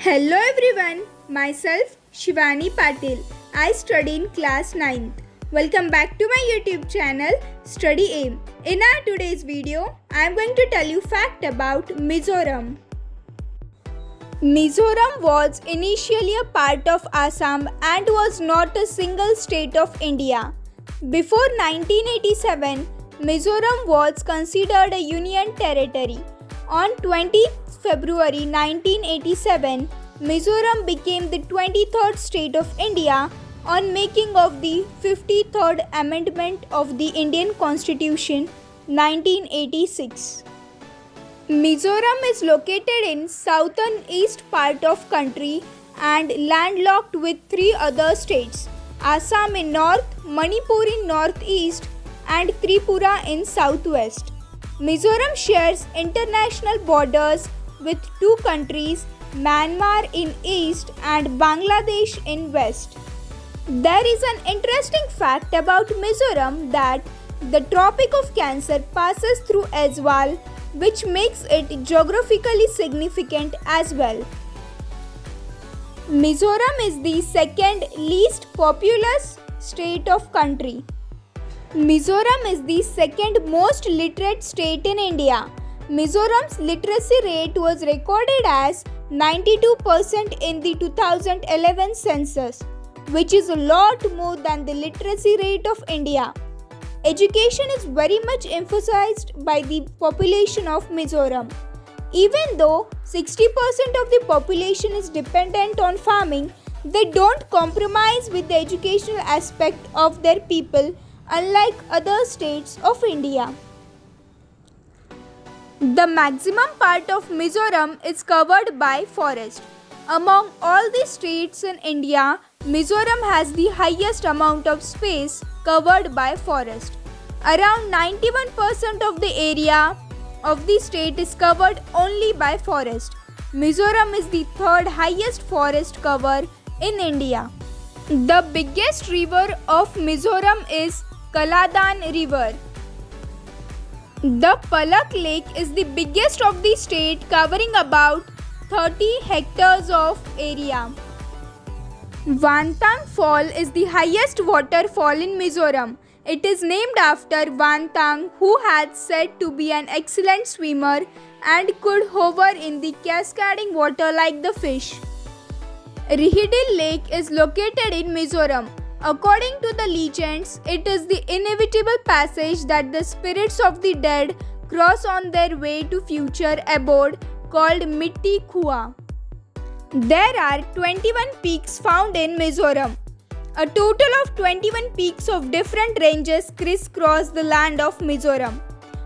Hello everyone, myself Shivani Patil. I study in class 9th. Welcome back to my YouTube channel Study Aim. In our today's video, I am going to tell you fact about Mizoram. Mizoram was initially a part of Assam and was not a single state of India. Before 1987, Mizoram was considered a union territory. On 20th February 1987, Mizoram became the 23rd state of India on making of the 53rd Amendment of the Indian Constitution 1986. Mizoram is located in southern east part of country and landlocked with three other states, Assam in north, Manipur in northeast and Tripura in southwest. Mizoram shares international borders with two countries, Myanmar in east and Bangladesh in west. There is an interesting fact about Mizoram that the Tropic of Cancer passes through Aizawl, which makes it geographically significant as well. Mizoram is the second least populous state of country. Mizoram is the second most literate state in India. Mizoram's literacy rate was recorded as 92% in the 2011 census, which is a lot more than the literacy rate of India. Education is very much emphasized by the population of Mizoram. Even though 60% of the population is dependent on farming, they don't compromise with the educational aspect of their people, unlike other states of India. The maximum part of Mizoram is covered by forest. Among all the states in India, Mizoram has the highest amount of space covered by forest. Around 91% of the area of the state is covered only by forest. Mizoram is the third highest forest cover in India. The biggest river of Mizoram is Kaladan River. The Palak Lake is the biggest of the state, covering about 30 hectares of area. Vantang Fall is the highest waterfall in Mizoram. It is named after Vantang, who had said to be an excellent swimmer and could hover in the cascading water like the fish. Rihidil Lake is located in Mizoram. According to the legends, it is the inevitable passage that the spirits of the dead cross on their way to future abode called Mitti Kua. There are 21 peaks found in Mizoram. A total of 21 peaks of different ranges crisscross the land of Mizoram.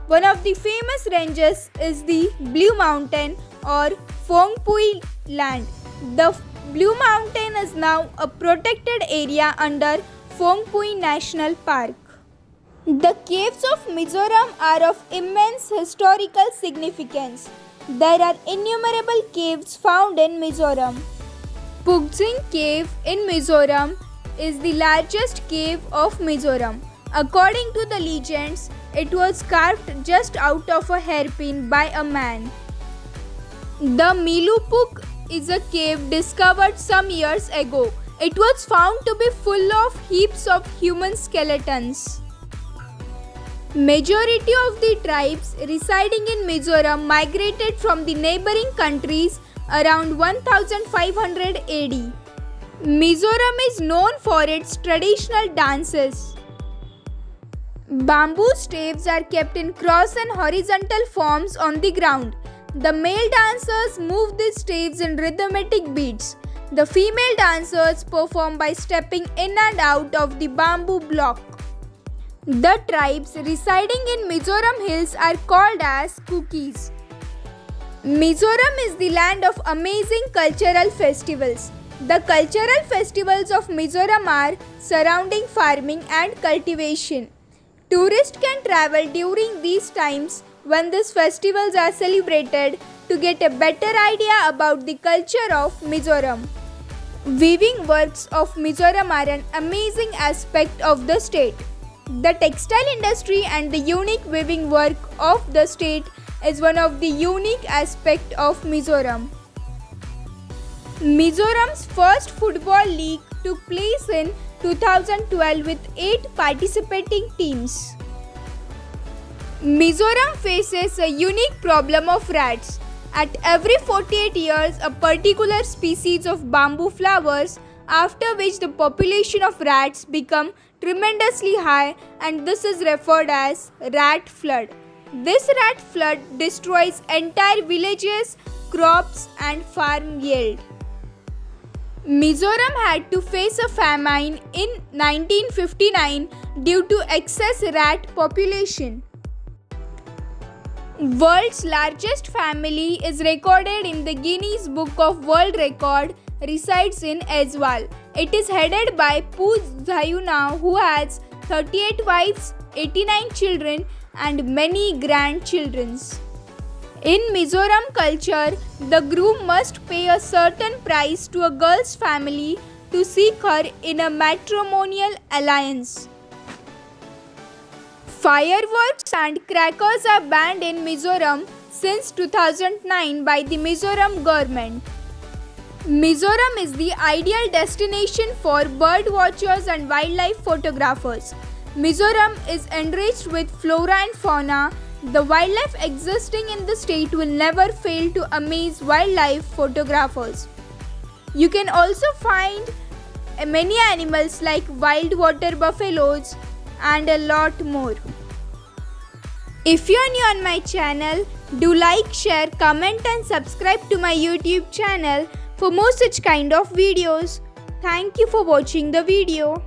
One of the famous ranges is the Blue Mountain or Phongpui land. The Blue Mountain is now a protected area under Phongpui National Park. The caves of Mizoram are of immense historical significance. There are innumerable caves found in Mizoram. Pugsing Cave in Mizoram is the largest cave of Mizoram. According to the legends, it was carved just out of a hairpin by a man. The Milupuk is a cave discovered some years ago. It was found to be full of heaps of human skeletons. Majority of the tribes residing in Mizoram migrated from the neighboring countries around 1500 AD. Mizoram is known for its traditional dances. Bamboo staves are kept in cross and horizontal forms on the ground. The male dancers move these staves in rhythmic beats. The female dancers perform by stepping in and out of the bamboo block. The tribes residing in Mizoram hills are called as Kukis. Mizoram is the land of amazing cultural festivals. The cultural festivals of Mizoram are surrounding farming and cultivation. Tourists can travel during these times when these festivals are celebrated to get a better idea about the culture of Mizoram. Weaving works of Mizoram are an amazing aspect of the state. The textile industry and the unique weaving work of the state is one of the unique aspects of Mizoram. Mizoram's first football league took place in 2012 with 8 participating teams. Mizoram faces a unique problem of rats. At every 48 years, a particular species of bamboo flowers, after which the population of rats become tremendously high, and this is referred as rat flood. This rat flood destroys entire villages, crops and farm yield. Mizoram had to face a famine in 1959 due to excess rat population. World's largest family is recorded in the Guinness Book of World Record resides in Aizawl. It is headed by Pu Zayuna, who has 38 wives, 89 children and many grandchildren. In Mizoram culture, the groom must pay a certain price to a girl's family to seek her in a matrimonial alliance. Fireworks and crackers are banned in Mizoram since 2009 by the Mizoram government. Mizoram is the ideal destination for bird watchers and wildlife photographers. Mizoram is enriched with flora and fauna. The wildlife existing in the state will never fail to amaze wildlife photographers. You can also find many animals like wild water buffaloes and a lot more. If you are new on my channel, do like, share, comment and subscribe to my YouTube channel for more such kind of videos. Thank you for watching the video.